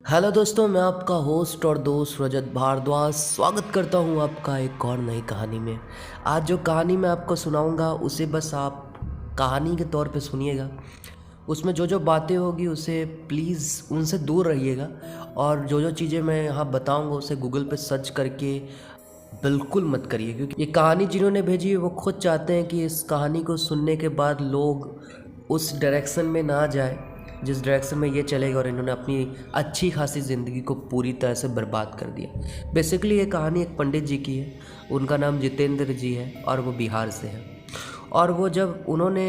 Hello दोस्तों, मैं आपका होस्ट और दोस्त रजत भारद्वाज स्वागत करता हूं आपका एक और नई कहानी में। आज जो कहानी मैं आपको सुनाऊंगा उसे बस आप कहानी के तौर पे सुनिएगा। उसमें जो जो बातें होगी उसे प्लीज़ उनसे दूर रहिएगा, और जो जो चीज़ें मैं यहाँ बताऊंगा उसे गूगल पे सर्च करके बिल्कुल मत करिए, क्योंकि ये कहानी जिन्होंने भेजी है वो खुद चाहते हैं कि इस कहानी को सुनने के बाद लोग उस डायरेक्शन में ना जाए जिस डायरेक्शन में ये चलेगा, और इन्होंने अपनी अच्छी खासी ज़िंदगी को पूरी तरह से बर्बाद कर दिया। बेसिकली ये कहानी एक पंडित जी की है। उनका नाम जितेंद्र जी है और वो बिहार से है। और वो जब उन्होंने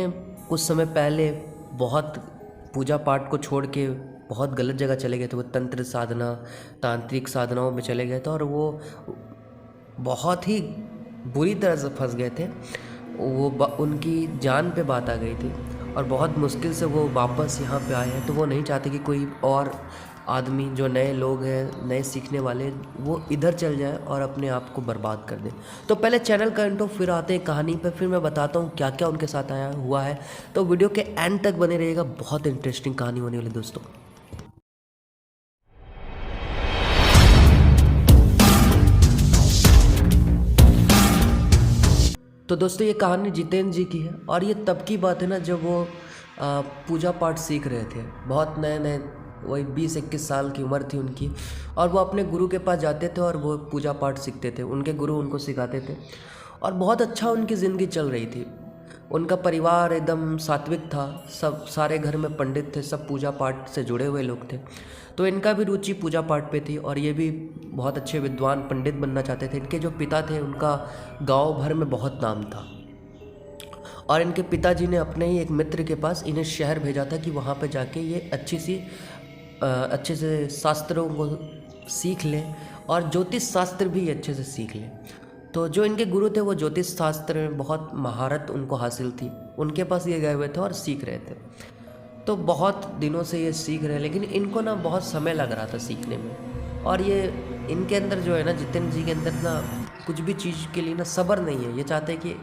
कुछ समय पहले बहुत पूजा पाठ को छोड़ के बहुत गलत जगह चले गए थे। वो तंत्र साधना, तांत्रिक साधनाओं में चले गए थे और वो बहुत ही बुरी तरह से फंस गए थे। उनकी जान पे बात आ गई थी और बहुत मुश्किल से वो वापस यहाँ पे आए हैं। तो वो नहीं चाहते कि कोई और आदमी, जो नए लोग हैं, नए सीखने वाले, वो इधर चल जाए और अपने आप को बर्बाद कर दे। तो पहले चैनल का इंट्रो, फिर आते हैं कहानी पे, फिर मैं बताता हूँ क्या क्या उनके साथ आया हुआ है। तो वीडियो के एंड तक बने रहिएगा, बहुत इंटरेस्टिंग कहानी होने वाली दोस्तों। तो दोस्तों ये कहानी जितेंद्र जी की है और ये तब की बात है ना जब वो पूजा पाठ सीख रहे थे। बहुत नए नए, वही 20-21 साल की उम्र थी उनकी, और वो अपने गुरु के पास जाते थे और वो पूजा पाठ सीखते थे। उनके गुरु उनको सिखाते थे और बहुत अच्छा उनकी ज़िंदगी चल रही थी। उनका परिवार एकदम सात्विक था, सब सारे घर में पंडित थे, सब पूजा पाठ से जुड़े हुए लोग थे। तो इनका भी रुचि पूजा पाठ पे थी और ये भी बहुत अच्छे विद्वान पंडित बनना चाहते थे। इनके जो पिता थे उनका गांव भर में बहुत नाम था, और इनके पिताजी ने अपने ही एक मित्र के पास इन्हें शहर भेजा था कि वहाँ पे जाके ये अच्छे से शास्त्रों को सीख लें और ज्योतिष शास्त्र भी अच्छे से सीख लें। तो जो इनके गुरु थे वो ज्योतिष शास्त्र में बहुत महारत उनको हासिल थी। उनके पास ये गए हुए थे और सीख रहे थे। तो बहुत दिनों से ये सीख रहे हैं, लेकिन इनको ना बहुत समय लग रहा था सीखने में। और ये इनके अंदर जो है ना, जितेंद्र जी के अंदर ना, कुछ भी चीज़ के लिए ना सब्र नहीं है। ये चाहते हैं कि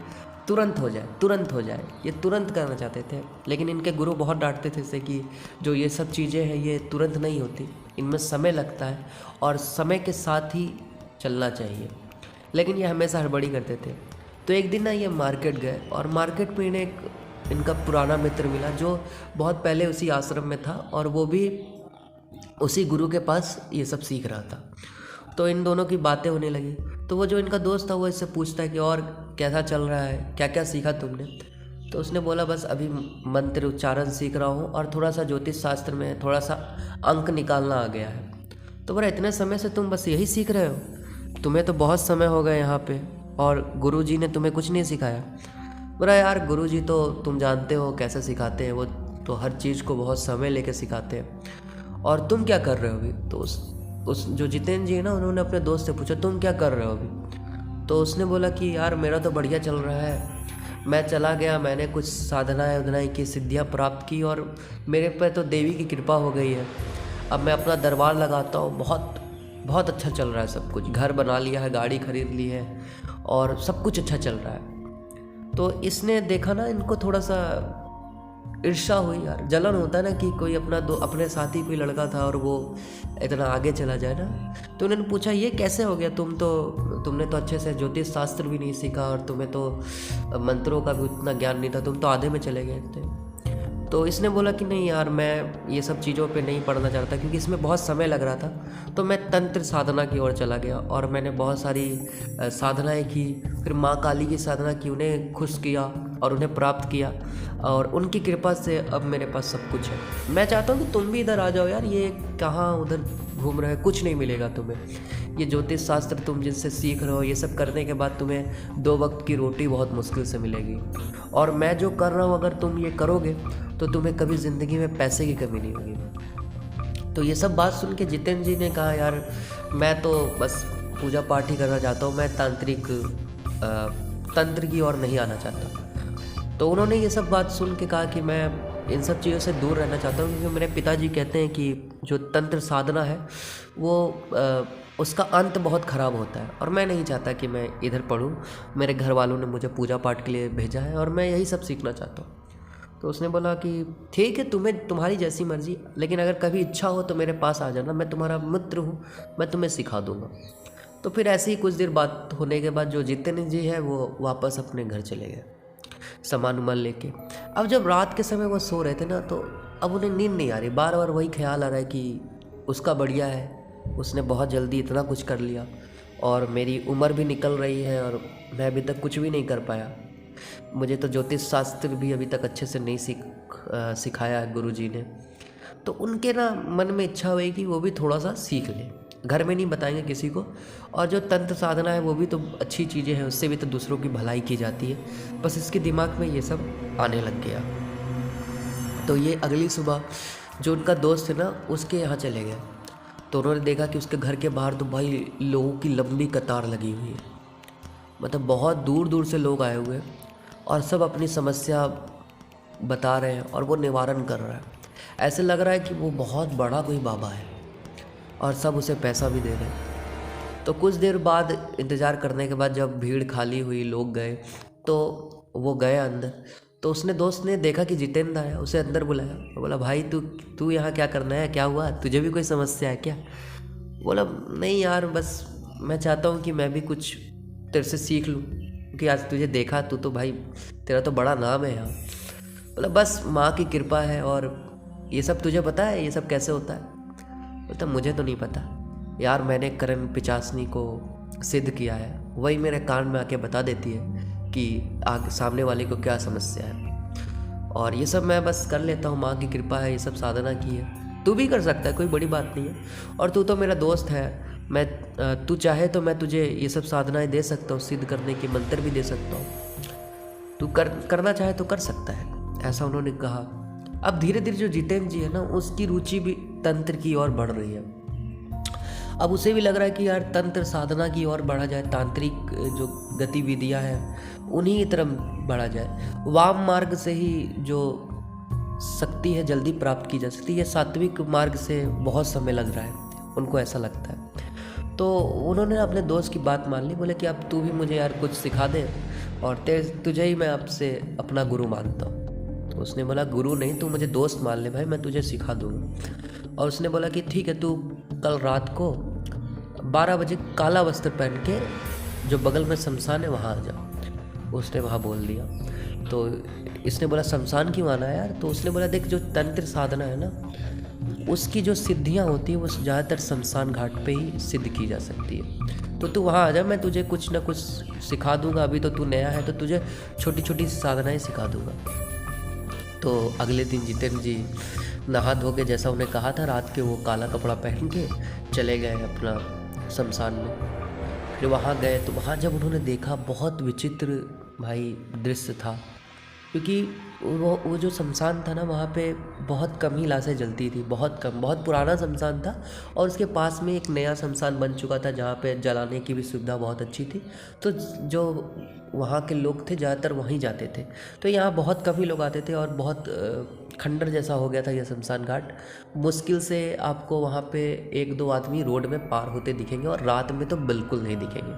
तुरंत हो जाए, तुरंत हो जाए, ये तुरंत करना चाहते थे। लेकिन इनके गुरु बहुत डांटते थे इसे कि जो ये सब चीज़ें हैं ये तुरंत नहीं होती, इनमें समय लगता है और समय के साथ ही चलना चाहिए। लेकिन ये हमेशा हड़बड़ी करते थे। तो एक दिन ना ये मार्केट गए और मार्केट में इन्हें इनका पुराना मित्र मिला जो बहुत पहले उसी आश्रम में था और वो भी उसी गुरु के पास ये सब सीख रहा था। तो इन दोनों की बातें होने लगी। तो वो जो इनका दोस्त था वो इससे पूछता है कि और कैसा चल रहा है, क्या क्या सीखा तुमने। तो उसने बोला बस अभी मंत्र उच्चारण सीख रहा हूँ और थोड़ा सा ज्योतिष शास्त्र में थोड़ा सा अंक निकालना आ गया है। तो बोला इतने समय से तुम बस यही सीख रहे हो? तुम्हें तो बहुत समय हो गया यहाँ पे और गुरुजी ने तुम्हें कुछ नहीं सिखाया। बोला यार गुरुजी तो तुम जानते हो कैसे सिखाते हैं, वो तो हर चीज़ को बहुत समय लेके सिखाते हैं। और तुम क्या कर रहे हो अभी? तो उस जो जितेंद्र जी है ना, उन्होंने अपने दोस्त से पूछा तुम क्या कर रहे हो अभी? तो उसने बोला कि यार मेरा तो बढ़िया चल रहा है। मैं चला गया, मैंने कुछ साधनाएँ उधनाएँ की, सिद्धियाँ प्राप्त की और मेरे पे तो देवी की कृपा हो गई है। अब मैं अपना दरबार लगाता हूँ, बहुत बहुत अच्छा चल रहा है सब कुछ। घर बना लिया है, गाड़ी खरीद ली है और सब कुछ अच्छा चल रहा है। तो इसने देखा ना, इनको थोड़ा सा ईर्ष्या हुई यार, जलन होता है ना कि कोई अपने साथी कोई लड़का था और वो इतना आगे चला जाए ना। तो उन्होंने पूछा ये कैसे हो गया? तुमने तो अच्छे से ज्योतिष शास्त्र भी नहीं सीखा और तुम्हें तो मंत्रों का भी उतना ज्ञान नहीं था, तुम तो आधे में चले गए थे। तो इसने बोला कि नहीं यार, मैं ये सब चीज़ों पे नहीं पढ़ना चाहता क्योंकि इसमें बहुत समय लग रहा था। तो मैं तंत्र साधना की ओर चला गया और मैंने बहुत सारी साधनाएं की। फिर माँ काली की साधना की, उन्हें खुश किया और उन्हें प्राप्त किया और उनकी कृपा से अब मेरे पास सब कुछ है। मैं चाहता हूँ कि तुम भी इधर आ जाओ यार, ये कहाँ उधर घूम रहे हो, कुछ नहीं मिलेगा तुम्हें। ये ज्योतिष शास्त्र तुम जिनसे सीख रहे हो, ये सब करने के बाद तुम्हें 2 वक्त की रोटी बहुत मुश्किल से मिलेगी। और मैं जो कर रहा हूँ अगर तुम ये करोगे तो तुम्हें कभी ज़िंदगी में पैसे की कमी नहीं होगी। तो ये सब बात सुन के जितेंद्र जी ने कहा यार मैं तो बस पूजा पाठ ही करना चाहता हूँ, मैं तंत्र की ओर नहीं आना चाहता। तो उन्होंने ये सब बात सुन के कहा कि मैं इन सब चीज़ों से दूर रहना चाहता हूँ क्योंकि मेरे पिताजी कहते हैं कि जो तंत्र साधना है वो उसका अंत बहुत ख़राब होता है और मैं नहीं चाहता कि मैं इधर पढ़ूँ। मेरे घर वालों ने मुझे पूजा पाठ के लिए भेजा है और मैं यही सब सीखना चाहता हूँ। तो उसने बोला कि ठीक है, तुम्हें तुम्हारी जैसी मर्जी, लेकिन अगर कभी इच्छा हो तो मेरे पास आ जाना, मैं तुम्हारा मित्र हूँ, मैं तुम्हें सिखा दूँगा। तो फिर ऐसे ही कुछ देर बात होने के बाद जो जितेंद्र जी है वो वापस अपने घर चले गए सामान उमान लेके। अब जब रात के समय वो सो रहे थे ना, तो अब उन्हें नींद नहीं आ रही, बार बार वही ख्याल आ रहा है कि उसका बढ़िया है, उसने बहुत जल्दी इतना कुछ कर लिया और मेरी उम्र भी निकल रही है और मैं अभी तक कुछ भी नहीं कर पाया। मुझे तो ज्योतिष शास्त्र भी अभी तक अच्छे से नहीं सिखाया है गुरुजी ने। तो उनके ना मन में इच्छा हुई कि वो भी थोड़ा सा सीख लें, घर में नहीं बताएंगे किसी को। और जो तंत्र साधना है वो भी तो अच्छी चीज़ें हैं, उससे भी तो दूसरों की भलाई की जाती है। बस इसके दिमाग में ये सब आने लग गया। तो ये अगली सुबह जो उनका दोस्त है ना, उसके यहाँ चले गए। तो उन्होंने देखा कि उसके घर के बाहर तो भाई लोगों की लंबी कतार लगी हुई है, मतलब बहुत दूर दूर से लोग आए हुए हैं और सब अपनी समस्या बता रहे हैं और वो निवारण कर रहा है। ऐसे लग रहा है कि वो बहुत बड़ा कोई बाबा है और सब उसे पैसा भी दे रहे हैं। तो कुछ देर बाद इंतज़ार करने के बाद जब भीड़ खाली हुई, लोग गए, तो वो गए अंदर। तो उसने दोस्त ने देखा कि जितेंद्र आया, उसे अंदर बुलाया। वो बोला भाई तू यहाँ क्या करना है, क्या हुआ, तुझे भी कोई समस्या है क्या? बोला नहीं यार, बस मैं चाहता हूँ कि मैं भी कुछ तेरे से सीख लूँ, क्योंकि आज तुझे देखा, तू तो भाई तेरा तो बड़ा नाम है यहाँ। बोला बस माँ की कृपा है। और ये सब तुझे पता है, ये सब कैसे होता है? बोलता मुझे तो नहीं पता यार, मैंने करण पिचासनी को सिद्ध किया है, वही मेरे कान में आके बता देती है कि आगे सामने वाले को क्या समस्या है। और ये सब मैं बस कर लेता हूँ, माँ की कृपा है, ये सब साधना की है, तू भी कर सकता है, कोई बड़ी बात नहीं है। और तू तो मेरा दोस्त है, मैं तू चाहे तो मैं तुझे ये सब साधनाएं दे सकता हूँ, सिद्ध करने के मंत्र भी दे सकता हूँ, तू करना चाहे तो कर सकता है, ऐसा उन्होंने कहा। अब धीरे धीरे जो जितेंद्र जी है ना, उसकी रुचि भी तंत्र की ओर बढ़ रही है। अब उसे भी लग रहा है कि यार तंत्र साधना की ओर बढ़ा जाए, तांत्रिक जो गतिविधियां हैं उन्हीं की तरफ बढ़ा जाए। वाम मार्ग से ही जो शक्ति है जल्दी प्राप्त की जा सकती है, सात्विक मार्ग से बहुत समय लग रहा है, उनको ऐसा लगता है। तो उन्होंने अपने दोस्त की बात मान ली, बोले कि अब तू भी मुझे यार कुछ सिखा दे और तुझे ही मैं आपसे अपना गुरु मानता हूँ। तो उसने बोला गुरु नहीं, तू मुझे दोस्त मान ले भाई, मैं तुझे सिखा दूँगा। और उसने बोला कि ठीक है, तू कल रात को 12 बजे काला वस्त्र पहन के जो बगल में शमशान है वहाँ आ जाओ। उसने वहाँ बोल दिया। तो इसने बोला शमशान क्यों आना है यार? तो उसने बोला देख, जो तंत्र साधना है ना, उसकी जो सिद्धियाँ होती हैं वो ज़्यादातर शमशान घाट पे ही सिद्ध की जा सकती है। तो तू वहाँ आ जा, मैं तुझे कुछ ना कुछ सिखा दूँगा। अभी तो तू नया है, तो तुझे छोटी छोटी साधनाएँ सिखा दूँगा। तो अगले दिन जितेंद्र जी नहा धो के, जैसा उन्हें कहा था रात के, वो काला कपड़ा पहन के चले गए अपना शमशान में। फिर वहाँ गए तो वहाँ जब उन्होंने देखा, बहुत विचित्र भाई दृश्य था, क्योंकि वो जो शमशान था ना, वहाँ पे बहुत कम ही लाशें जलती थी, बहुत कम, बहुत पुराना शमशान था। और उसके पास में एक नया शमशान बन चुका था जहाँ पे जलाने की भी सुविधा बहुत अच्छी थी। तो जो वहाँ के लोग थे ज़्यादातर वहीं जाते थे। तो यहाँ बहुत कम ही लोग आते थे और बहुत खंडर जैसा हो गया था यह शमशान घाट। मुश्किल से आपको वहाँ पे 1-2 आदमी रोड में पार होते दिखेंगे और रात में तो बिल्कुल नहीं दिखेंगे।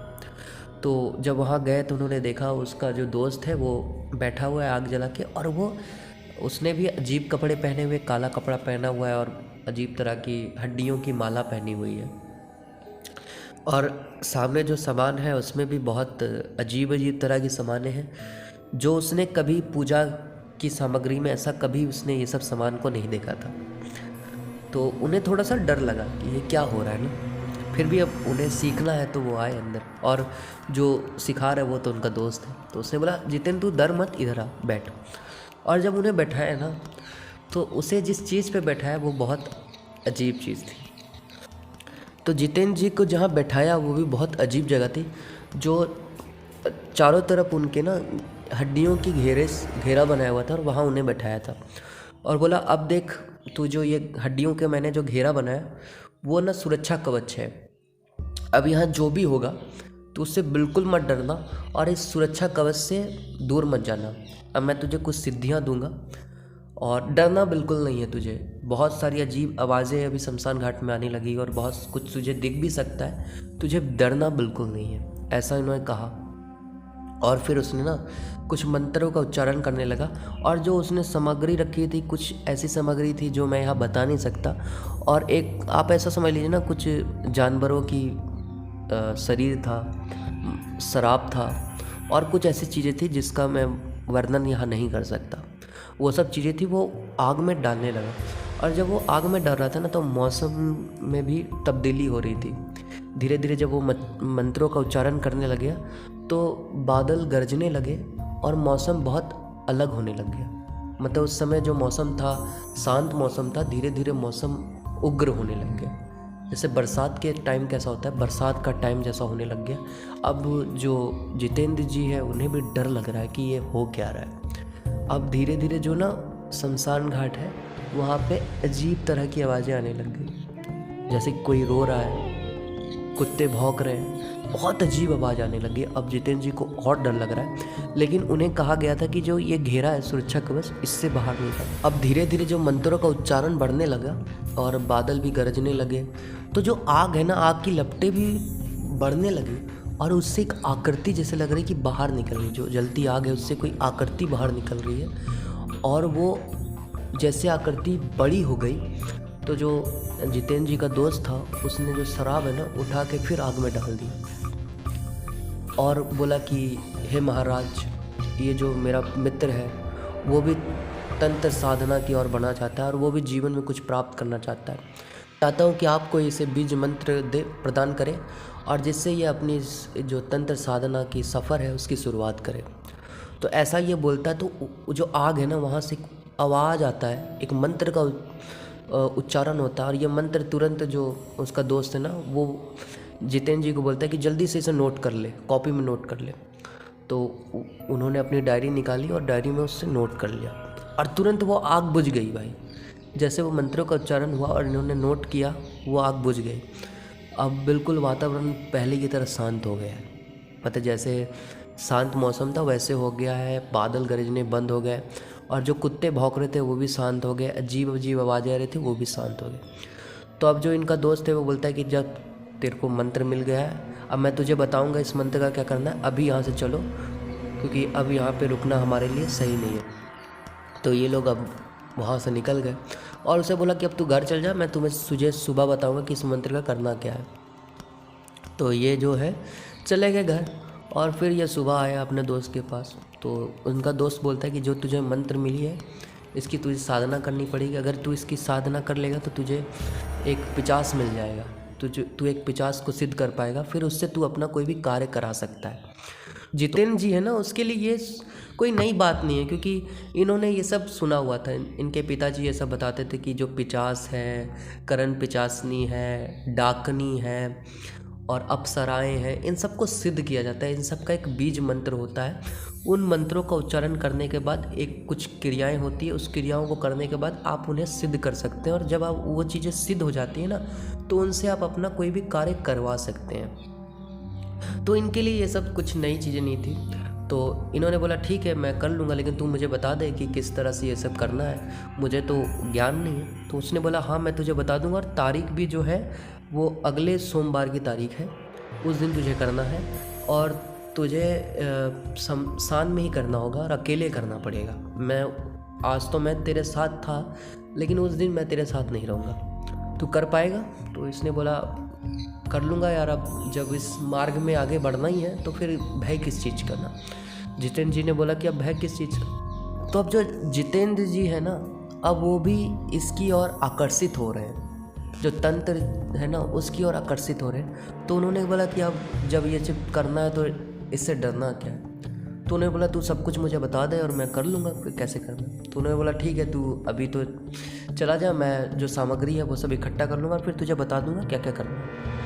तो जब वहाँ गए तो उन्होंने देखा उसका जो दोस्त है वो बैठा हुआ है आग जला के, और उसने भी अजीब कपड़े पहने हुए, काला कपड़ा पहना हुआ है और अजीब तरह की हड्डियों की माला पहनी हुई है। और सामने जो सामान है उसमें भी बहुत अजीब अजीब तरह की सामानें हैं, जो उसने कभी पूजा की सामग्री में ऐसा कभी उसने ये सब सामान को नहीं देखा था। तो उन्हें थोड़ा सा डर लगा कि ये क्या हो रहा है ना। फिर भी अब उन्हें सीखना है तो वो आए अंदर, और जो सिखा रहा है वो तो उनका दोस्त है। तो उसने बोला जितेंद्र तू डर मत, इधर आ बैठ। और जब उन्हें बैठाया ना, तो उसे जिस चीज़ पे बैठाया वो बहुत अजीब चीज़ थी। तो जितेंद्र जी को जहाँ बैठाया वो भी बहुत अजीब जगह थी, जो चारों तरफ उनके ना हड्डियों की घेरा बनाया हुआ था, और वहाँ उन्हें बैठाया था। और बोला अब देख, तू जो ये हड्डियों के मैंने जो घेरा बनाया वो ना सुरक्षा कवच है। अब यहाँ जो भी होगा तो उससे बिल्कुल मत डरना और इस सुरक्षा कवच से दूर मत जाना। अब मैं तुझे कुछ सिद्धियाँ दूंगा और डरना बिल्कुल नहीं है तुझे। बहुत सारी अजीब आवाज़ें अभी शमशान घाट में आने लगी और बहुत कुछ तुझे दिख भी सकता है, तुझे डरना बिल्कुल नहीं है, ऐसा इन्होंने कहा। और फिर उसने ना कुछ मंत्रों का उच्चारण करने लगा, और जो उसने सामग्री रखी थी कुछ ऐसी सामग्री थी जो मैं यहाँ बता नहीं सकता। और एक आप ऐसा समझ लीजिए ना, कुछ जानवरों की शरीर था, शराब था, और कुछ ऐसी चीज़ें थी जिसका मैं वर्णन यहाँ नहीं कर सकता। वो सब चीज़ें थी वो आग में डालने लगा, और जब वो आग में डाल रहा था ना तो मौसम में भी तब्दीली हो रही थी। धीरे धीरे जब वो मंत्रों का उच्चारण करने लगे तो बादल गरजने लगे और मौसम बहुत अलग होने लग गया। मतलब उस समय जो मौसम था शांत मौसम था, धीरे धीरे मौसम उग्र होने लग गया। जैसे बरसात के टाइम कैसा होता है, बरसात का टाइम जैसा होने लग गया। अब जो जितेंद्र जी है उन्हें भी डर लग रहा है कि ये हो क्या रहा है। अब धीरे धीरे जो ना शमशान घाट है वहाँ पे अजीब तरह की आवाज़ें आने लग गई, जैसे कोई रो रहा है, कुत्ते भौंक रहे हैं, बहुत अजीब आवाज़ आने लगी। अब जितेंद्र जी को और डर लग रहा है, लेकिन उन्हें कहा गया था कि जो ये घेरा है सुरक्षा कवच, इससे बाहर नहीं था। अब धीरे धीरे जो मंत्रों का उच्चारण बढ़ने लगा और बादल भी गरजने लगे, तो जो आग है ना, आग की लपटें भी बढ़ने लगी और उससे एक आकृति जैसे लग रही कि बाहर निकल रही, जो जलती आग है उससे कोई आकृति बाहर निकल रही है। और वो जैसे आकृति बड़ी हो गई तो जो जितेंद्र जी का दोस्त था उसने जो शराब है ना उठा के फिर आग में डाल दी और बोला कि हे महाराज, ये जो मेरा मित्र है वो भी तंत्र साधना की ओर बढ़ना चाहता है और वो भी जीवन में कुछ प्राप्त करना चाहता है। चाहता हूँ कि आपको इसे बीज मंत्र प्रदान करें और जिससे ये अपनी जो तंत्र साधना की सफ़र है उसकी शुरुआत करे। तो ऐसा ये बोलता है तो जो आग है ना वहाँ से आवाज़ आता है, एक मंत्र का उच्चारण होता है और ये मंत्र तुरंत जो उसका दोस्त है ना वो जितेंद्र जी को बोलता है कि जल्दी से इसे नोट कर ले, कॉपी में नोट कर ले। तो उन्होंने अपनी डायरी निकाली और डायरी में उससे नोट कर लिया और तुरंत वो आग बुझ गई भाई। जैसे वो मंत्रों का उच्चारण हुआ और इन्होंने नोट किया, वो आग बुझ गई। अब बिल्कुल वातावरण पहले की तरह शांत हो गया है। मतलब जैसे शांत मौसम था वैसे हो गया है, बादल गरजने बंद हो गए और जो कुत्ते भौंक रहे थे वो भी शांत हो गए, अजीब अजीब आवाज़ें आ रही थी वो भी शांत हो गए। तो अब जो इनका दोस्त है वो बोलता है कि जब तेरे को मंत्र मिल गया है, अब मैं तुझे बताऊंगा इस मंत्र का क्या करना है, अभी यहाँ से चलो क्योंकि अब यहाँ पे रुकना हमारे लिए सही नहीं है। तो ये लोग अब वहाँ से निकल गए और उसे बोला कि अब तू घर चल जा, मैं तुझे सुबह बताऊँगा कि इस मंत्र का करना क्या है। तो ये जो है चले गए घर और फिर ये सुबह आया अपने दोस्त के पास। तो उनका दोस्त बोलता है कि जो तुझे मंत्र मिली है इसकी तुझे साधना करनी पड़ेगी, अगर तू इसकी साधना कर लेगा तो तुझे एक पिचास मिल जाएगा, तू एक पिचास को सिद्ध कर पाएगा, फिर उससे तू अपना कोई भी कार्य करा सकता है। जितेंद्र जी है ना उसके लिए ये कोई नई बात नहीं है क्योंकि इन्होंने ये सब सुना हुआ था। इनके पिताजी ये सब बताते थे कि जो पिचास है, करण पिचासनी है, डाकनी है और अप्सराएं हैं, इन सबको सिद्ध किया जाता है। इन सब का एक बीज मंत्र होता है, उन मंत्रों का उच्चारण करने के बाद एक कुछ क्रियाएं होती है, उस क्रियाओं को करने के बाद आप उन्हें सिद्ध कर सकते हैं और जब आप वो चीज़ें सिद्ध हो जाती हैं ना तो उनसे आप अपना कोई भी कार्य करवा सकते हैं। तो इनके लिए ये सब कुछ नई चीज़ें नहीं थी। तो इन्होंने बोला ठीक है मैं कर लूँगा, लेकिन तू मुझे बता दे कि किस तरह से ये सब करना है, मुझे तो ज्ञान नहीं है। तो उसने बोला हाँ मैं तुझे बता दूँगा और तारीख भी जो है वो अगले सोमवार की तारीख है, उस दिन तुझे करना है और तुझे शमशान में ही करना होगा और अकेले करना पड़ेगा। आज तो मैं तेरे साथ था लेकिन उस दिन मैं तेरे साथ नहीं रहूँगा, तू कर पाएगा? तो इसने बोला कर लूँगा यार, अब जब इस मार्ग में आगे बढ़ना ही है तो फिर भय किस चीज़ का ना। जितेंद्र जी ने बोला कि अब भय किस चीज़ का। तो अब जो जितेंद्र जी है ना अब वो भी इसकी ओर आकर्षित हो रहे हैं, जो तंत्र है ना उसकी ओर आकर्षित हो रहे हैं। तो उन्होंने बोला कि अब जब ये चीज करना है तो इससे डरना क्या है। तो उन्होंने बोला तू सब कुछ मुझे बता दे और मैं कर लूँगा फिर कैसे करना। तो उन्होंने बोला ठीक है तू अभी तो चला जा, मैं जो सामग्री है वो सब इकट्ठा कर लूँगा और फिर तुझे बता दूँगा क्या क्या करना है।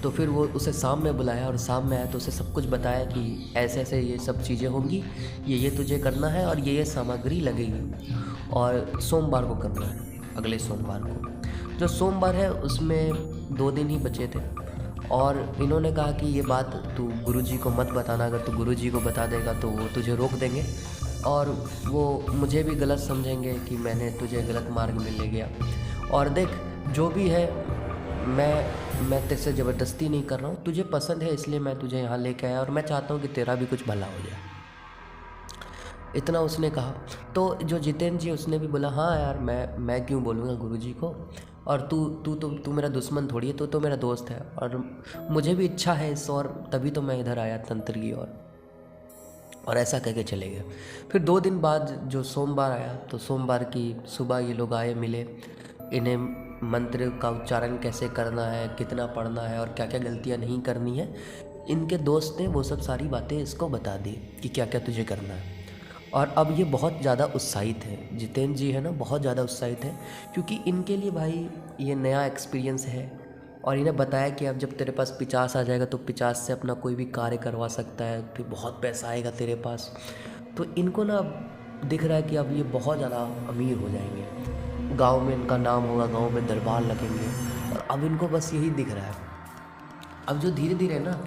तो फिर वो उसे शाम में बुलाया और शाम में आया तो उसे सब कुछ बताया कि ऐसे ऐसे ये सब चीज़ें होंगी, ये तुझे करना है और ये सामग्री लगेगी और सोमवार को करना है, अगले सोमवार को। जो सोमवार है उसमें 2 दिन ही बचे थे और इन्होंने कहा कि ये बात तू गुरुजी को मत बताना, अगर तू गुरुजी को बता देगा तो वो तुझे रोक देंगे और वो मुझे भी गलत समझेंगे कि मैंने तुझे गलत मार्ग में ले गया। और देख जो भी है मैं तेरे से ज़बरदस्ती नहीं कर रहा हूँ, तुझे पसंद है इसलिए मैं तुझे यहाँ लेके आया और मैं चाहता हूँ कि तेरा भी कुछ भला हो जाए। इतना उसने कहा। तो जो जितेंद्र जी उसने भी बोला हाँ यार मैं क्यों बोलूँगा गुरुजी को, और तू मेरा दुश्मन थोड़ी है, तू तो मेरा दोस्त है और मुझे भी इच्छा है इस, और तभी तो मैं इधर आया तंत्र की ओर। और ऐसा कह के चले गए। फिर 2 दिन बाद जो सोमवार आया तो सोमवार की सुबह ये लोग आए, मिले, इन्हें मंत्र का उच्चारण कैसे करना है, कितना पढ़ना है और क्या क्या गलतियाँ नहीं करनी है, इनके दोस्त ने वो सब सारी बातें इसको बता दी कि क्या क्या तुझे करना है। और अब ये बहुत ज़्यादा उत्साहित है, जितेंद्र जी है ना, बहुत ज़्यादा उत्साहित है, क्योंकि इनके लिए भाई ये नया एक्सपीरियंस है। और इन्हें बताया कि अब जब तेरे पास 50 आ जाएगा तो 50 से अपना कोई भी कार्य करवा सकता है, फिर बहुत पैसा आएगा तेरे पास। तो इनको ना दिख रहा है कि अब ये बहुत ज़्यादा अमीर हो जाएंगे, गांव में इनका नाम होगा, गांव में दरबार लगेंगे, और अब इनको बस यही दिख रहा है। अब जो धीरे धीरे ना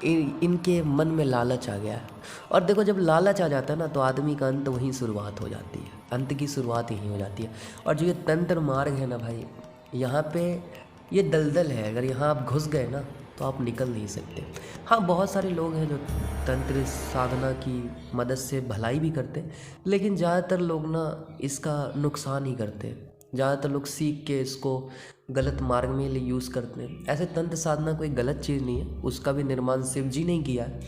इनके मन में लालच आ गया है। और देखो जब लालच आ जाता है ना तो आदमी का अंत वहीं शुरुआत हो जाती है, अंत की शुरुआत यहीं हो जाती है। और जो ये तंत्र मार्ग है ना भाई, यहाँ पे ये दलदल है, अगर यहाँ आप घुस गए ना तो आप निकल नहीं सकते। हाँ, बहुत सारे लोग हैं जो तंत्र साधना की मदद से भलाई भी करते हैं, लेकिन ज़्यादातर लोग ना इसका नुकसान ही करते हैं। ज़्यादातर लोग सीख के इसको गलत मार्ग में लिए यूज़ करते हैं। ऐसे तंत्र साधना कोई गलत चीज़ नहीं है, उसका भी निर्माण शिव जी ने किया है,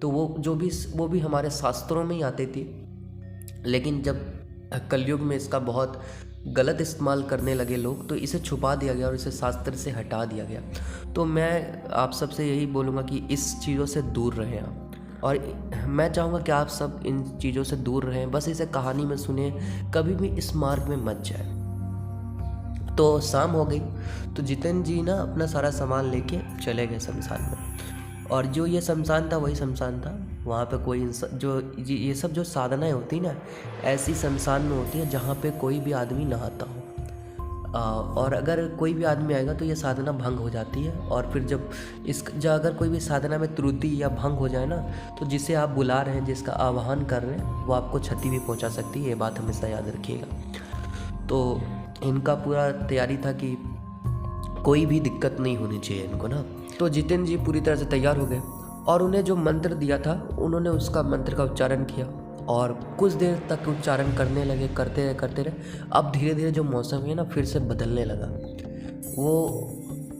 तो वो भी हमारे शास्त्रों में ही आती थी। लेकिन जब कलयुग में इसका बहुत गलत इस्तेमाल करने लगे लोग, तो इसे छुपा दिया गया और इसे शास्त्र से हटा दिया गया। तो मैं आप सबसे यही बोलूँगा कि इस चीज़ों से दूर रहें आप, और मैं चाहूँगा कि आप सब इन चीज़ों से दूर रहें, बस इसे कहानी में सुने, कभी भी इस मार्ग में मत जाए। तो शाम हो गई तो जितेंद्र जी ना अपना सारा सामान लेके चले गए शमशान में। और जो ये शमशान था वही शमशान था, वहाँ पे कोई जो ये सब जो साधनाएं होती ना, ऐसी शमशान में होती है जहाँ पे कोई भी आदमी नहाता हो। और अगर कोई भी आदमी आएगा तो ये साधना भंग हो जाती है। और फिर जब अगर कोई भी साधना में त्रुटि या भंग हो जाए ना, तो जिसे आप बुला रहे हैं, जिसका आह्वान कर रहे हैं, वो आपको क्षति भी पहुँचा सकती है। ये बात हमेशा याद रखिएगा। तो इनका पूरा तैयारी था कि कोई भी दिक्कत नहीं होनी चाहिए इनको ना। तो जितेंद्र जी पूरी तरह से तैयार हो गए और उन्हें जो मंत्र दिया था उन्होंने उसका मंत्र का उच्चारण किया और कुछ देर तक उच्चारण करने लगे, करते रहे। अब धीरे धीरे जो मौसम है ना फिर से बदलने लगा। वो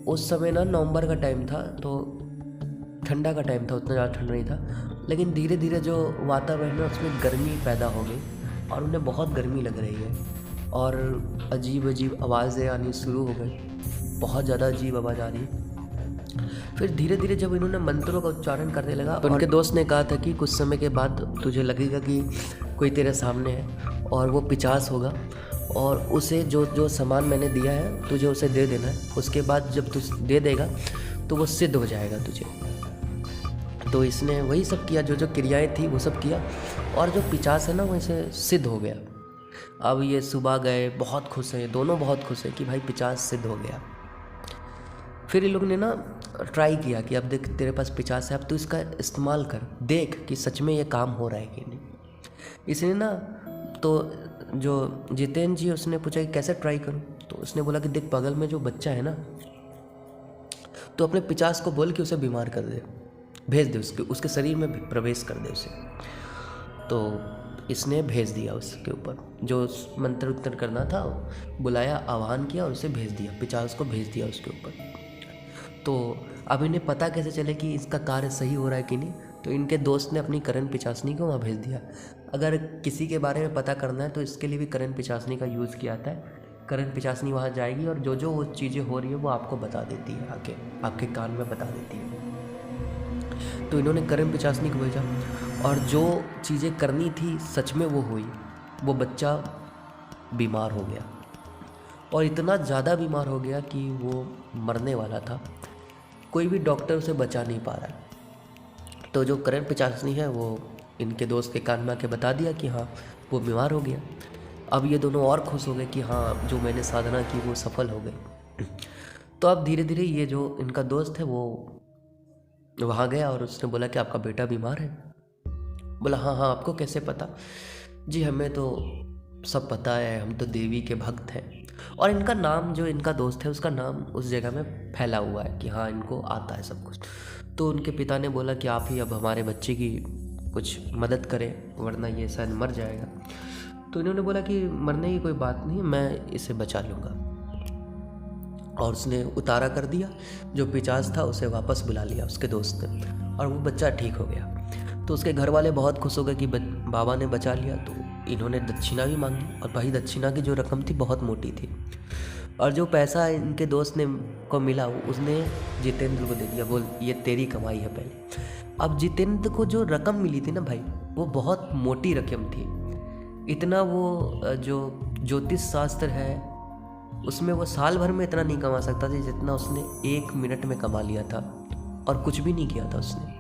उस समय ना नवंबर का टाइम था, तो ठंडा का टाइम था, उतना ज़्यादा ठंड नहीं था, लेकिन धीरे धीरे जो वातावरण है उसमें गर्मी पैदा हो गई और उन्हें बहुत गर्मी लग रही है। और अजीब अजीब आवाज़ें आनी शुरू हो गई, बहुत ज़्यादा अजीब आवाज़ आ रही। फिर धीरे धीरे जब इन्होंने मंत्रों का उच्चारण करने लगा तो उनके दोस्त ने कहा था कि कुछ समय के बाद तुझे लगेगा कि कोई तेरे सामने है और वो 50 होगा, और उसे जो सामान मैंने दिया है तुझे उसे दे देना है। उसके बाद जब तू दे देगा तो वो सिद्ध हो जाएगा तुझे। तो इसने वही सब किया, जो क्रियाएँ थी वो सब किया, और जो 50 है ना वो इसे सिद्ध हो गया। अब ये सुबह गए, बहुत खुश हैं, दोनों बहुत खुश हैं कि भाई 50 सिद्ध हो गया। फिर ये लोग ने ना ट्राई किया कि अब देख तेरे पास 50 है, अब तू इसका इस्तेमाल कर, देख कि सच में ये काम हो रहा है कि नहीं। इसने ना, तो जो जितेंद्र जी उसने पूछा कि कैसे ट्राई करूं, तो उसने बोला कि देख बगल में जो बच्चा है ना, तो अपने 50 को बोल के उसे बीमार कर दे, भेज दे, उसके शरीर में प्रवेश कर दे उसे। तो इसने भेज दिया उसके ऊपर, जो मंत्र उत्तर करना था बुलाया, आह्वान किया और उसे भेज दिया, 50 को भेज दिया उसके ऊपर। तो अब इन्हें पता कैसे चले कि इसका कार्य सही हो रहा है कि नहीं, तो इनके दोस्त ने अपनी करण पिचासनी को वहाँ भेज दिया। अगर किसी के बारे में पता करना है तो इसके लिए भी करण पिचासनी का यूज़ किया जाता है। करण पिचासनी वहाँ जाएगी और जो वो चीज़ें हो रही है वो आपको बता देती है, आके आपके कान में बता देती है। तो इन्होंने करण पिचासनी को भेजा और जो चीज़ें करनी थी सच में वो हुई। वो बच्चा बीमार हो गया और इतना ज़्यादा बीमार हो गया कि वो मरने वाला था, कोई भी डॉक्टर उसे बचा नहीं पा रहा। तो जो करण पिचासनी है वो इनके दोस्त के कान में आके बता दिया कि हाँ वो बीमार हो गया। अब ये दोनों और खुश हो गए कि हाँ जो मैंने साधना की वो सफल हो गई। तो अब धीरे धीरे ये जो इनका दोस्त है वो वहाँ गया और उसने बोला कि आपका बेटा बीमार है। बोला हाँ, आपको कैसे पता? जी हमें तो सब पता है, हम तो देवी के भक्त हैं। और इनका नाम, जो इनका दोस्त है उसका नाम उस जगह में फैला हुआ है कि हाँ इनको आता है सब कुछ। तो उनके पिता ने बोला कि आप ही अब हमारे बच्चे की कुछ मदद करें वरना ये शायद मर जाएगा। तो इन्होंने बोला कि मरने की कोई बात नहीं, मैं इसे बचा लूँगा। और उसने उतारा कर दिया, जो पिचास था उसे वापस बुला लिया उसके दोस्त ने, और वो बच्चा ठीक हो गया। तो उसके घर वाले बहुत खुश हो गए कि बाबा ने बचा लिया। तो इन्होंने दक्षिणा भी मांगी, और भाई दक्षिणा की जो रकम थी बहुत मोटी थी, और जो पैसा इनके दोस्त ने को मिला उसने जितेंद्र को दे दिया, बोल ये तेरी कमाई है पहले। अब जितेंद्र को जो रकम मिली थी ना भाई, वो बहुत मोटी रकम थी। इतना वो जो ज्योतिष शास्त्र है उसमें वो साल भर में इतना नहीं कमा सकता था जितना उसने 1 मिनट में कमा लिया था। और कुछ भी नहीं किया था उसने,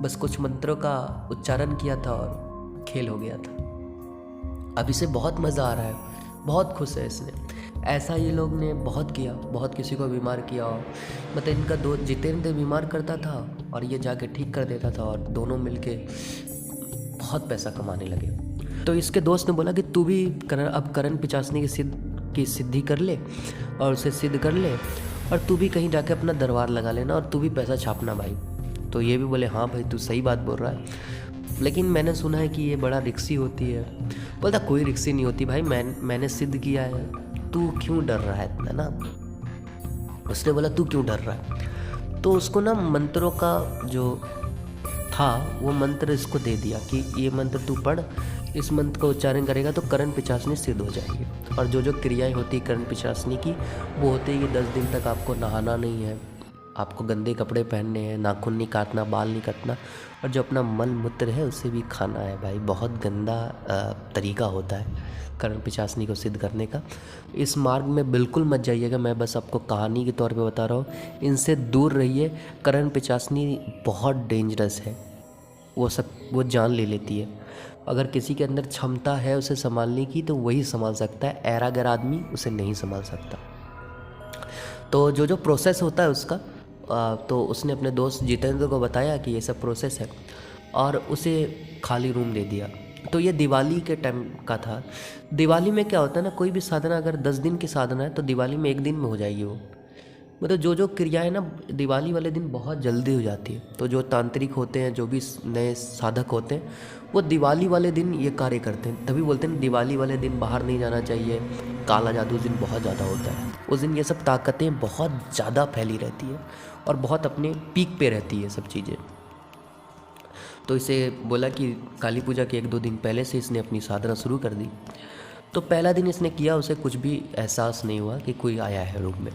बस कुछ मंत्रों का उच्चारण किया था और खेल हो गया था। अब इसे बहुत मज़ा आ रहा है, बहुत खुश है इसने। ऐसा ये लोग ने बहुत किया, बहुत किसी को बीमार किया। मतलब इनका दोस्त जितेंद्र बीमार करता था और ये जाके ठीक कर देता था, और दोनों मिलके बहुत पैसा कमाने लगे। तो इसके दोस्त ने बोला कि तू भी अब करण पिचासनी की सिद्धि कर ले और उसे सिद्ध कर ले, और तू भी कहीं जाके अपना दरबार लगा लेना, और तू भी पैसा छापना भाई। तो ये भी बोले हाँ भाई तू सही बात बोल रहा है, लेकिन मैंने सुना है कि ये बड़ा रिक्सी होती है। बोलता कोई रिक्सी नहीं होती भाई, मैंने सिद्ध किया है, तू क्यों डर रहा है इतना ना। उसने बोला तू क्यों डर रहा है। तो उसको ना मंत्रों का जो था वो मंत्र इसको दे दिया कि ये मंत्र तू पढ़, इस मंत्र का उच्चारण करेगा तो करण पिचासनी सिद्ध हो जाएगी। और जो जो क्रियाएं होती है करण पिचासनी की, वो होती है कि 10 दिन तक आपको नहाना नहीं है, आपको गंदे कपड़े पहनने हैं, नाखून नहीं काटना, बाल नहीं काटना, और जो अपना मल मूत्र है उसे भी खाना है भाई। बहुत गंदा तरीका होता है करण पिचासनी को सिद्ध करने का। इस मार्ग में बिल्कुल मत जाइएगा, मैं बस आपको कहानी के तौर पे बता रहा हूँ, इनसे दूर रहिए। करण पिचासनी बहुत डेंजरस है, वो जान ले लेती है। अगर किसी के अंदर क्षमता है उसे संभालने की तो वही संभाल सकता है, ऐरागर आदमी उसे नहीं संभाल सकता। तो जो जो प्रोसेस होता है उसका, तो उसने अपने दोस्त जितेंद्र को बताया कि ये सब प्रोसेस है, और उसे खाली रूम दे दिया। तो ये दिवाली के टाइम का था। दिवाली में क्या होता है ना, कोई भी साधना अगर 10 दिन की साधना है तो दिवाली में 1 दिन में हो जाएगी वो। मतलब जो जो क्रियाएं ना दिवाली वाले दिन बहुत जल्दी हो जाती है। तो जो तांत्रिक होते हैं, जो भी नए साधक होते हैं, वो दिवाली वाले दिन ये कार्य करते हैं। तभी बोलते हैं दिवाली वाले दिन बाहर नहीं जाना चाहिए, काला जादू उस दिन बहुत ज़्यादा होता है। उस दिन ये सब ताकतें बहुत ज़्यादा फैली रहती है और बहुत अपने पीक पे रहती है सब चीज़ें। तो इसे बोला कि काली पूजा के 1-2 दिन पहले से इसने अपनी साधना शुरू कर दी। तो पहला दिन इसने किया, उसे कुछ भी एहसास नहीं हुआ कि कोई आया है रूम में।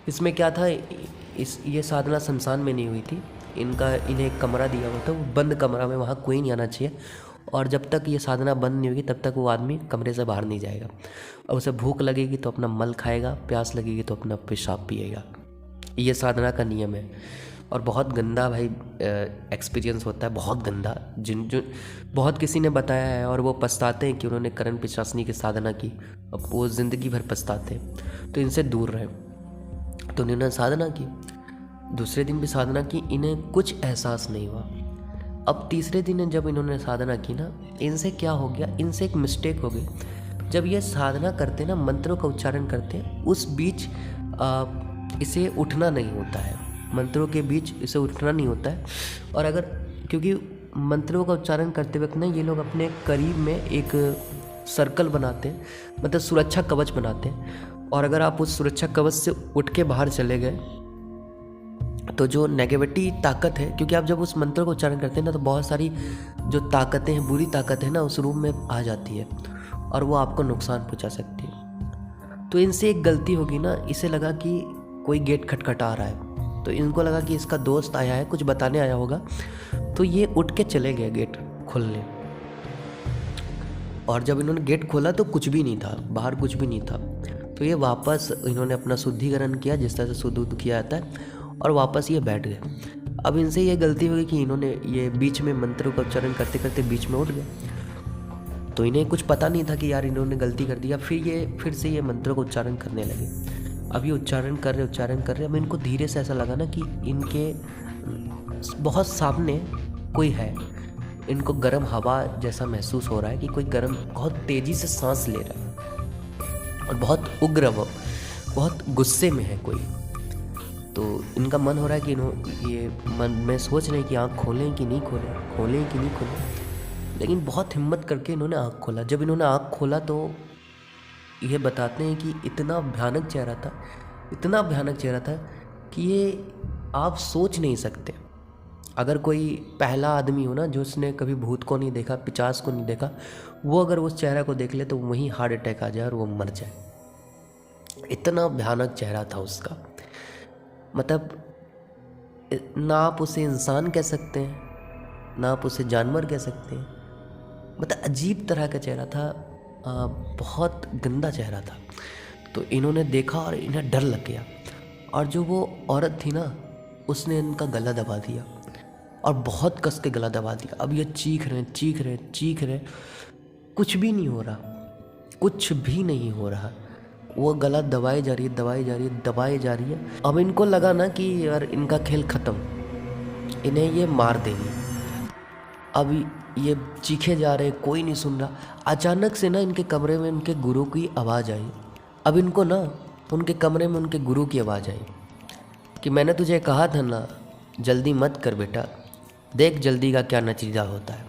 इसमें क्या था, ये साधना शमशान में नहीं हुई थी। इन्हें एक कमरा दिया हुआ था, वो बंद कमरा में, वहाँ कोई नहीं आना चाहिए, और जब तक ये साधना बंद नहीं होगी तब तक वो आदमी कमरे से बाहर नहीं जाएगा। और उसे भूख लगेगी तो अपना मल खाएगा, प्यास लगेगी तो अपना पेशाब पिएगा। ये साधना का नियम है। और बहुत गंदा भाई एक्सपीरियंस होता है, बहुत गंदा। जो बहुत किसी ने बताया है और वो पछताते हैं कि उन्होंने करण पिचासनी की साधना की, अब वो ज़िंदगी भर पछताते हैं। तो इनसे दूर रहें। तो इन्होंने साधना की, दूसरे दिन भी साधना की, इन्हें कुछ एहसास नहीं हुआ। अब तीसरे दिन जब इन्होंने साधना की ना, इनसे क्या हो गया, इनसे एक मिस्टेक हो गई। जब ये साधना करते ना, मंत्रों का उच्चारण करते हैं, उस बीच इसे उठना नहीं होता है, मंत्रों के बीच इसे उठना नहीं होता है। और अगर, क्योंकि मंत्रों का उच्चारण करते वक्त ना ये लोग अपने करीब में एक सर्कल बनाते हैं, मतलब सुरक्षा कवच बनाते हैं। और अगर आप उस सुरक्षा कवच से उठ के बाहर चले गए तो जो नेगेटिविटी ताकत है, क्योंकि आप जब उस मंत्र को उच्चारण करते हैं ना, तो बहुत सारी जो ताकतें हैं, बुरी ताकत है ना, उस रूम में आ जाती है और वो आपको नुकसान पहुंचा सकती है। तो इनसे एक गलती होगी ना, इसे लगा कि कोई गेट खटखटा रहा है, तो इनको लगा कि इसका दोस्त आया है, कुछ बताने आया होगा। तो ये उठ के चले गए गेट खोलने, और जब इन्होंने गेट खोला तो कुछ भी नहीं था, बाहर कुछ भी नहीं था। तो ये वापस इन्होंने अपना शुद्धिकरण किया, जिस तरह से शुद्ध किया जाता है, और वापस ये बैठ गए। अब इनसे ये गलती हो गई कि इन्होंने ये बीच में मंत्रों का उच्चारण करते करते बीच में उठ गए। तो इन्हें कुछ पता नहीं था कि यार इन्होंने गलती कर दिया। फिर से ये मंत्रों का उच्चारण करने लगे। अब ये उच्चारण कर रहे। अब इनको धीरे से ऐसा लगा ना कि इनके बहुत सामने कोई है। इनको गर्म हवा जैसा महसूस हो रहा है कि कोई गर्म बहुत तेज़ी से सांस ले रहा है। और बहुत उग्र, वो बहुत गुस्से में है कोई। तो इनका मन हो रहा है कि ये मन में सोच रहे हैं कि आँख खोलें कि नहीं खोलें, खोलें कि नहीं खोलें, लेकिन बहुत हिम्मत करके इन्होंने आँख खोला। जब इन्होंने आँख खोला तो ये बताते हैं कि इतना भयानक चेहरा था, इतना भयानक चेहरा था कि ये आप सोच नहीं सकते। अगर कोई पहला आदमी हो ना जो उसने कभी भूत को नहीं देखा, पिशाच को नहीं देखा, वो अगर उस चेहरा को देख ले तो वहीं हार्ट अटैक आ जाए और वो मर जाए। इतना भयानक चेहरा था उसका। मतलब ना आप उसे इंसान कह सकते हैं, ना आप उसे जानवर कह सकते हैं। मतलब अजीब तरह का चेहरा था, बहुत गंदा चेहरा था। तो इन्होंने देखा और इन्हें डर लग गया, और जो वो औरत थी ना उसने इनका गला दबा दिया, और बहुत कस के गला दबा दिया। अब ये चीख रहे हैं, चीख रहे हैं, चीख रहे हैं, कुछ भी नहीं हो रहा, कुछ भी नहीं हो रहा। वो गला दबाई जा रही है, दबाई जा रही है, दबाई जा रही है। अब इनको लगा ना कि यार इनका खेल ख़त्म, इन्हें ये मार देगी। अब ये चीखे जा रहे, कोई नहीं सुन रहा। अचानक से ना इनके कमरे में उनके गुरु की आवाज़ आई। अब इनको ना उनके कमरे में उनके गुरु की आवाज़ आई कि मैंने तुझे कहा था ना, जल्दी मत कर बेटा, देख जल्दी का क्या नतीजा होता है।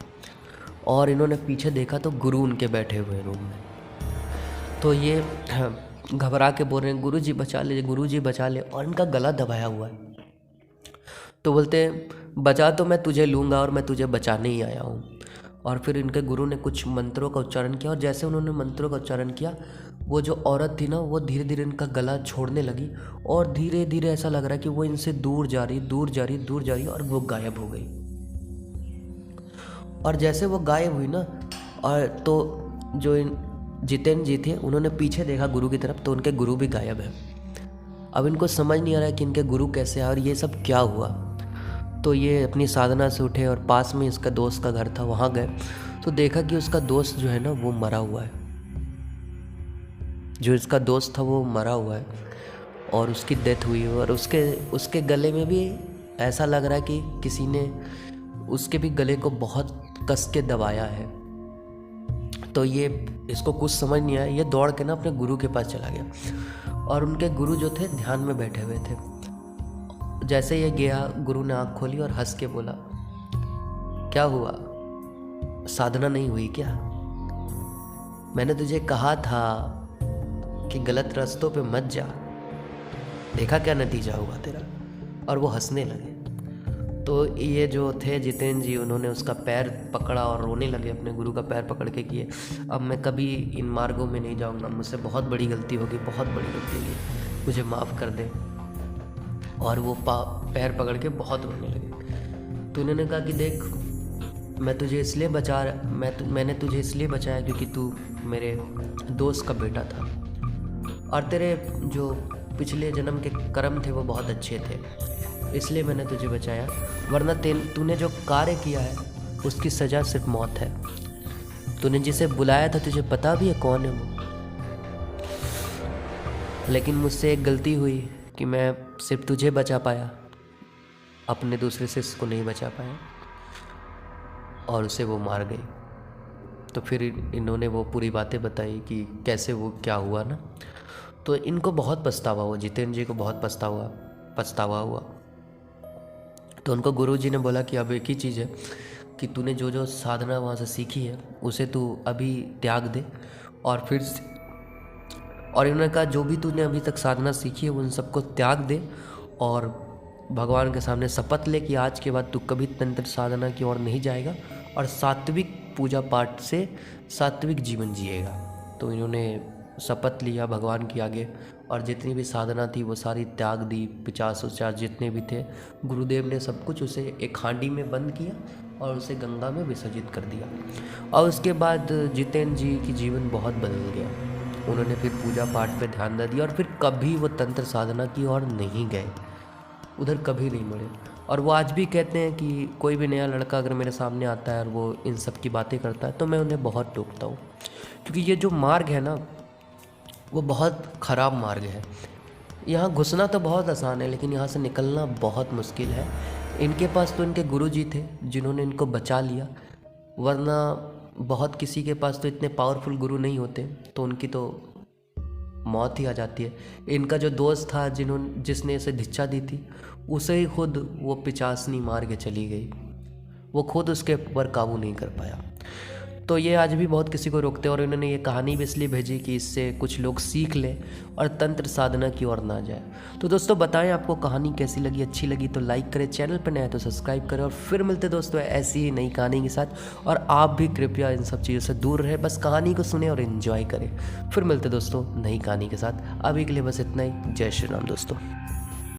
और इन्होंने पीछे देखा तो गुरु उनके बैठे हुए रूम में। तो ये घबरा के बोल रहे हैं, गुरु जी बचा ले, गुरु जी बचा ले, और इनका गला दबाया हुआ है। तो बोलते हैं बचा तो मैं तुझे लूँगा और मैं तुझे बचाने ही आया हूँ। और फिर इनके गुरु ने कुछ मंत्रों का उच्चारण किया, और जैसे उन्होंने मंत्रों का उच्चारण किया, वो जो औरत थी ना वो धीरे धीरे इनका गला छोड़ने लगी, और धीरे धीरे ऐसा लग रहा है कि वो इनसे दूर जा रही, दूर जा रही, दूर जा रही, और वो गायब हो गई। और जैसे वो गायब हुई ना, और तो जो जितेंद्र जी थे उन्होंने पीछे देखा गुरु की तरफ, तो उनके गुरु भी गायब है। अब इनको समझ नहीं आ रहा है कि इनके गुरु कैसे आए और ये सब क्या हुआ। तो ये अपनी साधना से उठे और पास में इसका दोस्त का घर था, वहाँ गए तो देखा कि उसका दोस्त जो है ना वो मरा हुआ है। जो इसका दोस्त था वो मरा हुआ है और उसकी डेथ हुई है, और उसके गले में भी ऐसा लग रहा है कि किसी ने उसके भी गले को बहुत कस के दबाया है। तो ये इसको कुछ समझ नहीं आया, ये दौड़ के ना अपने गुरु के पास चला गया, और उनके गुरु जो थे ध्यान में बैठे हुए थे। जैसे ये गया, गुरु ने आँख खोली और हंस के बोला, क्या हुआ, साधना नहीं हुई क्या? मैंने तुझे कहा था कि गलत रास्तों पे मत जा, देखा क्या नतीजा हुआ तेरा। और वो हंसने लगे। तो ये जो थे जितेंद्र जी, उन्होंने उसका पैर पकड़ा और रोने लगे, अपने गुरु का पैर पकड़ के किए, अब मैं कभी इन मार्गों में नहीं जाऊंगा, मुझसे बहुत बड़ी गलती होगी, बहुत बड़ी गलती होगी, मुझे माफ़ कर दे। और वो पैर पकड़ के बहुत रोने लगे। तो उन्होंने कहा कि देख, मैं तुझे इसलिए मैंने तुझे इसलिए बचाया क्योंकि तू मेरे दोस्त का बेटा था, और तेरे जो पिछले जन्म के कर्म थे वो बहुत अच्छे थे, इसलिए मैंने तुझे बचाया, वरना तूने जो कार्य किया है उसकी सज़ा सिर्फ मौत है। तूने जिसे बुलाया था तुझे पता भी है कौन है वो, लेकिन मुझसे एक गलती हुई कि मैं सिर्फ तुझे बचा पाया, अपने दूसरे शिष्य को नहीं बचा पाया, और उसे वो मार गई। तो फिर इन्होंने वो पूरी बातें बताई कि कैसे वो क्या हुआ ना। तो इनको बहुत पछतावा हुआ, जितेंद्र जी को बहुत पछतावा हुआ। तो उनको गुरुजी ने बोला कि अब एक ही चीज़ है कि तूने जो जो साधना वहाँ से सीखी है उसे तू अभी त्याग दे, और फिर और इन्होंने कहा जो भी तूने अभी तक साधना सीखी है उन सबको त्याग दे, और भगवान के सामने शपथ ले कि आज के बाद तू कभी तंत्र साधना की ओर नहीं जाएगा, और सात्विक पूजा पाठ से सात्विक जीवन जिएगा। तो इन्होंने शपथ लिया भगवान के आगे, और जितनी भी साधना थी वो सारी त्याग दी। 50 जितने भी थे, गुरुदेव ने सब कुछ उसे एक हांडी में बंद किया और उसे गंगा में विसर्जित कर दिया। और उसके बाद जितेंद्र जी की जीवन बहुत बदल गया। उन्होंने फिर पूजा पाठ पे ध्यान दे दिया, और फिर कभी वो तंत्र साधना की ओर नहीं गए, उधर कभी नहीं बढ़े। और वो आज भी कहते हैं कि कोई भी नया लड़का अगर मेरे सामने आता है और वो इन सब की बातें करता है तो मैं उन्हें बहुत टोकता हूँ, क्योंकि ये जो मार्ग है ना वो बहुत ख़राब मार्ग है। यहाँ घुसना तो बहुत आसान है, लेकिन यहाँ से निकलना बहुत मुश्किल है। इनके पास तो इनके गुरुजी थे जिन्होंने इनको बचा लिया, वरना बहुत किसी के पास तो इतने पावरफुल गुरु नहीं होते, तो उनकी तो मौत ही आ जाती है। इनका जो दोस्त था जिसने इसे भिक्षा दी थी, उसे ही खुद वो पिचासनी मार के चली गई। वो खुद उसके ऊपर काबू नहीं कर पाया। तो ये आज भी बहुत किसी को रोकते हैं, और इन्होंने ये कहानी भी इसलिए भेजी कि इससे कुछ लोग सीख लें और तंत्र साधना की ओर ना जाए। तो दोस्तों बताएं आपको कहानी कैसी लगी, अच्छी लगी तो लाइक करें, चैनल पर नया है तो सब्सक्राइब करें, और फिर मिलते दोस्तों ऐसी ही नई कहानी के साथ। और आप भी कृपया इन सब चीज़ों से दूर रहें, बस कहानी को सुने और इन्जॉय करें। फिर मिलते दोस्तों नई कहानी के साथ। अभी के लिए बस इतना ही। जय श्री राम दोस्तों।